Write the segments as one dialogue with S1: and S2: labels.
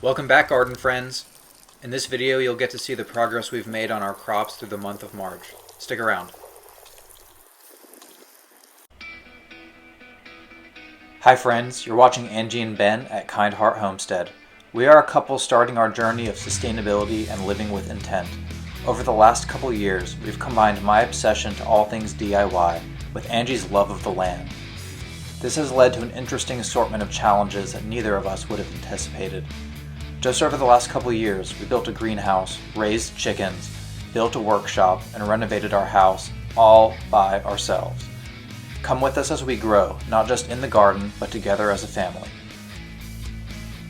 S1: Welcome back, garden friends. In this video you'll get to see the progress we've made on our crops through the month of March. Stick around. Hi friends, you're watching Angie and Ben at Kind Heart Homestead. We are a couple starting our journey of sustainability and living with intent. Over the last couple years, we've combined my obsession to all things DIY with Angie's love of the land. This has led to an interesting assortment of challenges that neither of us would have anticipated. Just over the last couple years, we built a greenhouse, raised chickens, built a workshop, and renovated our house, all by ourselves. Come with us as we grow, not just in the garden, but together as a family.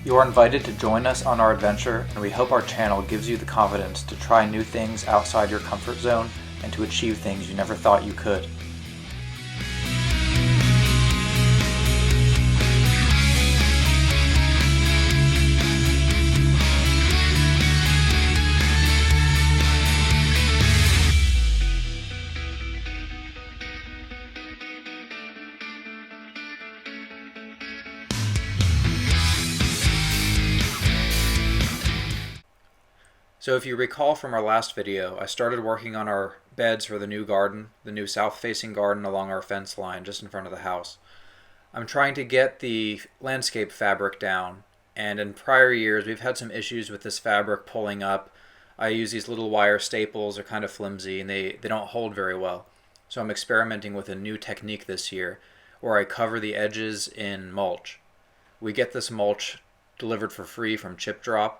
S1: You are invited to join us on our adventure, and we hope our channel gives you the confidence to try new things outside your comfort zone and to achieve things you never thought you could. So if you recall from our last video, I started working on our beds for the new garden, the new south-facing garden along our fence line just in front of the house. I'm trying to get the landscape fabric down, and in prior years we've had some issues with this fabric pulling up. I use these little wire staples, they're kind of flimsy and they don't hold very well. So I'm experimenting with a new technique this year where I cover the edges in mulch. We get this mulch delivered for free from Chip Drop,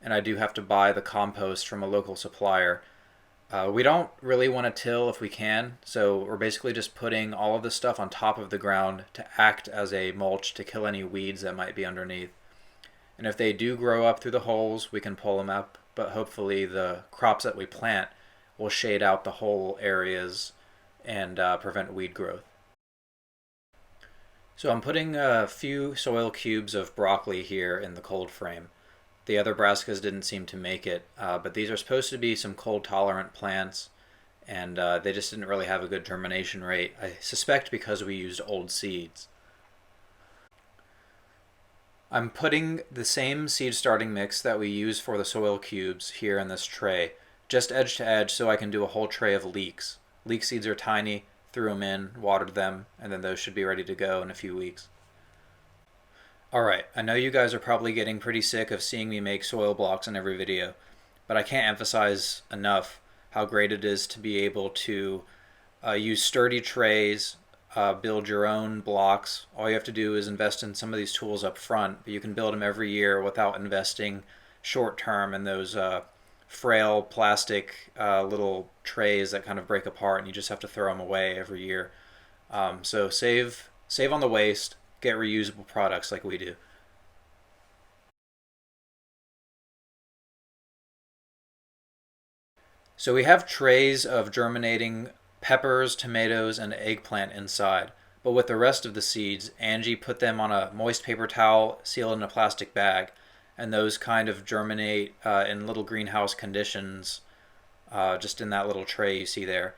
S1: and I do have to buy the compost from a local supplier. We don't really want to till if we can, so we're basically just putting all of this stuff on top of the ground to act as a mulch to kill any weeds that might be underneath. And if they do grow up through the holes, we can pull them up, but hopefully the crops that we plant will shade out the whole areas and prevent weed growth. So I'm putting a few soil cubes of broccoli here in the cold frame. The other brassicas didn't seem to make it, but these are supposed to be some cold-tolerant plants, and they just didn't really have a good germination rate. I suspect because we used old seeds. I'm putting the same seed starting mix that we use for the soil cubes here in this tray, just edge to edge so I can do a whole tray of leeks. Leek seeds are tiny, threw them in, watered them, and then those should be ready to go in a few weeks. Alright, I know you guys are probably getting pretty sick of seeing me make soil blocks in every video, but I can't emphasize enough how great it is to be able to use sturdy trays, build your own blocks. All you have to do is invest in some of these tools up front, but you can build them every year without investing short term in those frail plastic little trays that kind of break apart and you just have to throw them away every year. So save on the waste. Get reusable products like we do. So we have trays of germinating peppers, tomatoes, and eggplant inside, but with the rest of the seeds, Angie put them on a moist paper towel sealed in a plastic bag, and those kind of germinate in little greenhouse conditions just in that little tray you see there.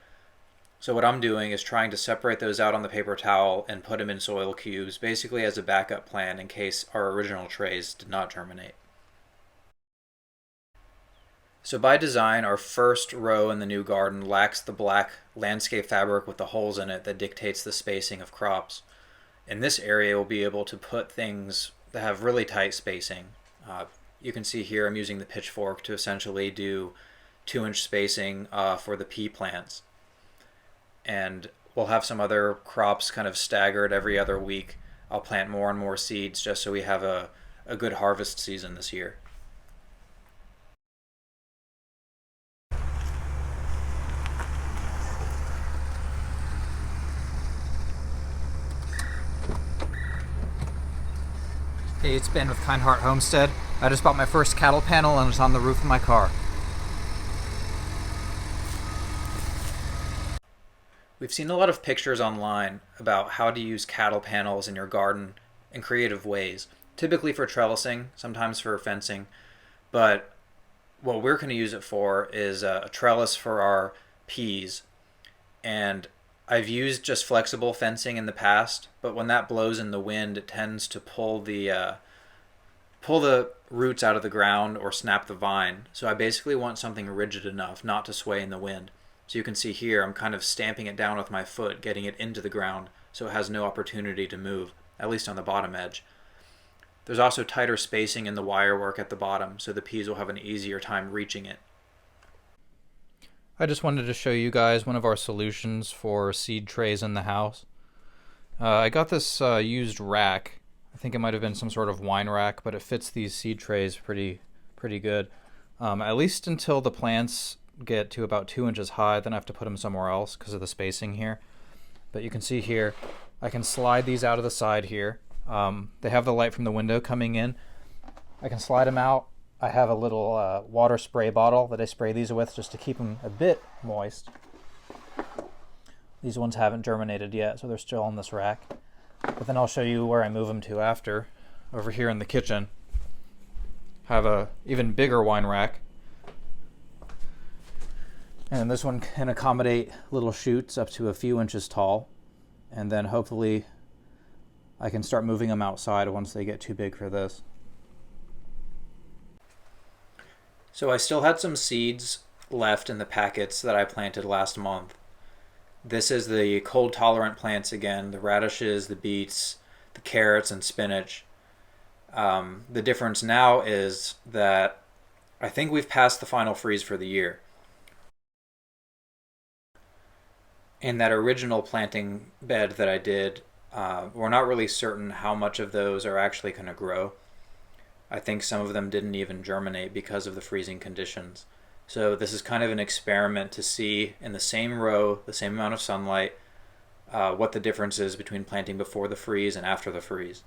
S1: So what I'm doing is trying to separate those out on the paper towel and put them in soil cubes, basically as a backup plan in case our original trays did not germinate. So by design, our first row in the new garden lacks the black landscape fabric with the holes in it that dictates the spacing of crops. In this area, we'll be able to put things that have really tight spacing. You can see here I'm using the pitchfork to essentially do 2-inch spacing for the pea plants. And we'll have some other crops kind of staggered every other week. I'll plant more and more seeds just so we have a good harvest season this year. Hey, it's Ben with Kind Heart Homestead. I just bought my first cattle panel and it's on the roof of my car. We've seen a lot of pictures online about how to use cattle panels in your garden in creative ways, typically for trellising, sometimes for fencing, but what we're going to use it for is a trellis for our peas. And I've used just flexible fencing in the past, but when that blows in the wind, it tends to pull pull the roots out of the ground or snap the vine. So I basically want something rigid enough not to sway in the wind. So you can see here I'm kind of stamping it down with my foot, getting it into the ground so it has no opportunity to move, at least on the bottom edge. There's also tighter spacing in the wire work at the bottom, so the peas will have an easier time reaching it. I just wanted to show you guys one of our solutions for seed trays in the house. I got this used rack. I think it might have been some sort of wine rack, but it fits these seed trays pretty good. At least until the plants get to about 2 inches high, then I have to put them somewhere else because of the spacing here. But you can see here, I can slide these out of the side here. They have the light from the window coming in. I can slide them out. I have a little water spray bottle that I spray these with just to keep them a bit moist. These ones haven't germinated yet, so they're still on this rack. But then I'll show you where I move them to after. Over here in the kitchen, have a even bigger wine rack. And this one can accommodate little shoots up to a few inches tall. And then hopefully I can start moving them outside once they get too big for this. So I still had some seeds left in the packets that I planted last month. This is the cold tolerant plants again, the radishes, the beets, the carrots, and spinach. The difference now is that I think we've passed the final freeze for the year. In that original planting bed that I did, we're not really certain how much of those are actually going to grow. I think some of them didn't even germinate because of the freezing conditions. So this is kind of an experiment to see in the same row, the same amount of sunlight, what the difference is between planting before the freeze and after the freeze.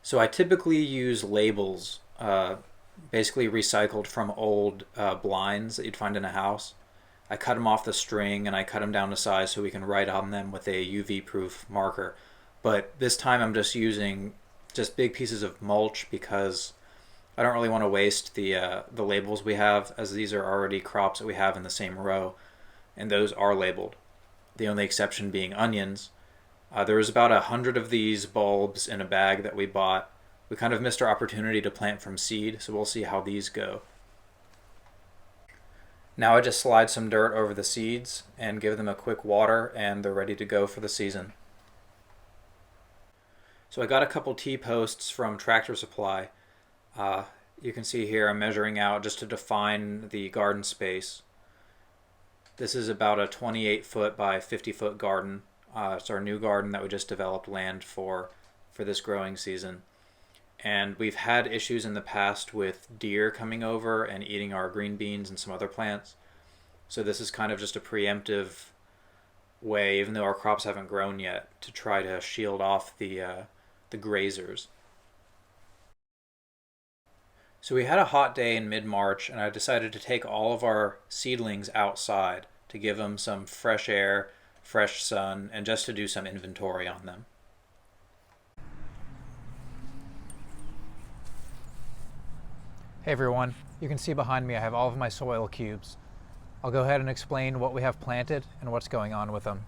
S1: So I typically use labels, basically recycled from old blinds that you'd find in a house. I cut them off the string and I cut them down to size so we can write on them with a UV-proof marker. But this time I'm just using just big pieces of mulch because I don't really want to waste the labels we have, as these are already crops that we have in the same row, and those are labeled. The only exception being onions. There was about 100 of these bulbs in a bag that we bought. We kind of missed our opportunity to plant from seed, so we'll see how these go. Now I just slide some dirt over the seeds and give them a quick water, and they're ready to go for the season. So I got a couple T-posts from Tractor Supply. You can see here I'm measuring out just to define the garden space. This is about a 28-foot by 50-foot garden. It's our new garden that we just developed land for this growing season. And we've had issues in the past with deer coming over and eating our green beans and some other plants. So this is kind of just a preemptive way, even though our crops haven't grown yet, to try to shield off the grazers. So we had a hot day in mid-March, and I decided to take all of our seedlings outside to give them some fresh air, fresh sun, and just to do some inventory on them. Hey everyone, you can see behind me I have all of my soil cubes. I'll go ahead and explain what we have planted and what's going on with them.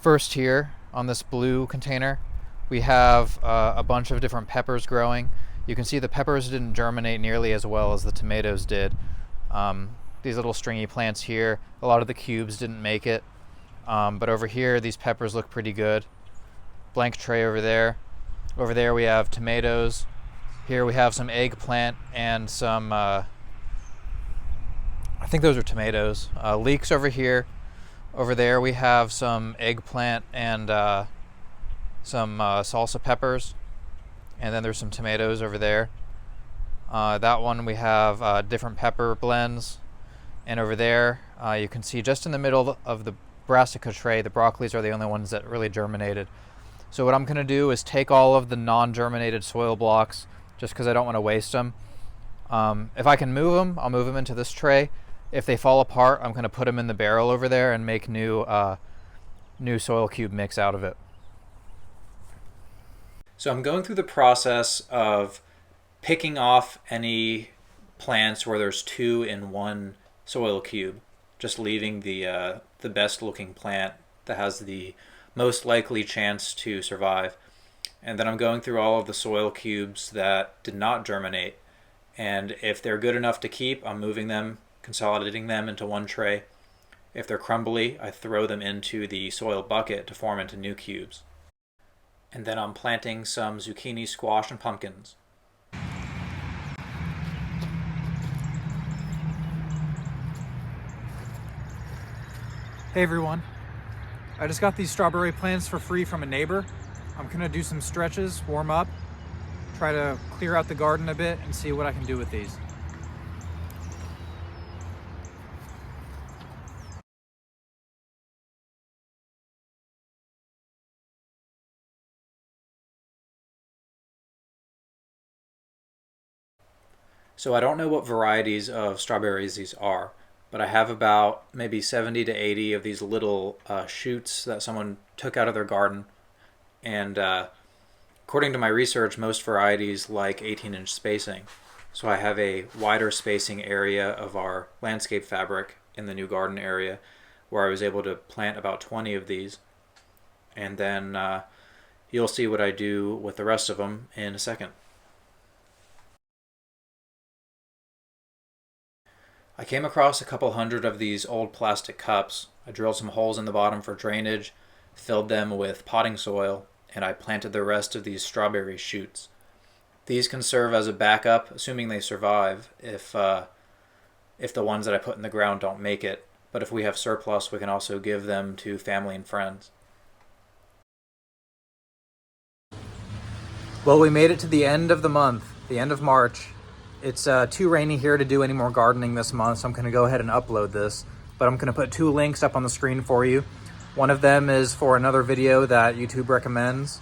S1: First here on this blue container we have a bunch of different peppers growing. You can see the peppers didn't germinate nearly as well as the tomatoes did. These little stringy plants here, a lot of the cubes didn't make it, but over here these peppers look pretty good. Blank tray over there. Over there we have tomatoes. Here we have some eggplant and some, I think those are tomatoes. Leeks over here. Over there we have some eggplant and some salsa peppers. And then there's some tomatoes over there. That one we have different pepper blends. And over there you can see just in the middle of the brassica tray, the broccolis are the only ones that really germinated. So what I'm going to do is take all of the non-germinated soil blocks, just because I don't want to waste them. If I can move them, I'll move them into this tray. If they fall apart, I'm going to put them in the barrel over there and make new soil cube mix out of it. So I'm going through the process of picking off any plants where there's 2 in 1 soil cube, just leaving the the best looking plant that has the most likely chance to survive. And then I'm going through all of the soil cubes that did not germinate. And if they're good enough to keep, I'm moving them, consolidating them into one tray. If they're crumbly, I throw them into the soil bucket to form into new cubes. And then I'm planting some zucchini, squash, and pumpkins.
S2: Hey everyone, I just got these strawberry plants for free from a neighbor. I'm gonna do some stretches, warm up, try to clear out the garden a bit and see what I can do with these.
S1: So I don't know what varieties of strawberries these are, but I have about maybe 70 to 80 of these little shoots that someone took out of their garden. And according to my research, most varieties like 18-inch spacing. So I have a wider spacing area of our landscape fabric in the new garden area where I was able to plant about 20 of these. And then you'll see what I do with the rest of them in a second. I came across a couple hundred of these old plastic cups. I drilled some holes in the bottom for drainage, filled them with potting soil, and I planted the rest of these strawberry shoots. These can serve as a backup, assuming they survive, if the ones that I put in the ground don't make it. But if we have surplus, we can also give them to family and friends. Well, we made it to the end of the month, the end of March. It's too rainy here to do any more gardening this month, so I'm going to go ahead and upload this. But I'm going to put two links up on the screen for you. One of them is for another video that YouTube recommends,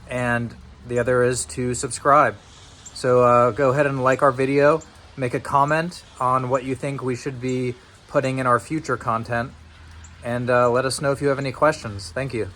S1: and the other is to subscribe. So go ahead and like our video, make a comment on what you think we should be putting in our future content, and let us know if you have any questions. Thank you.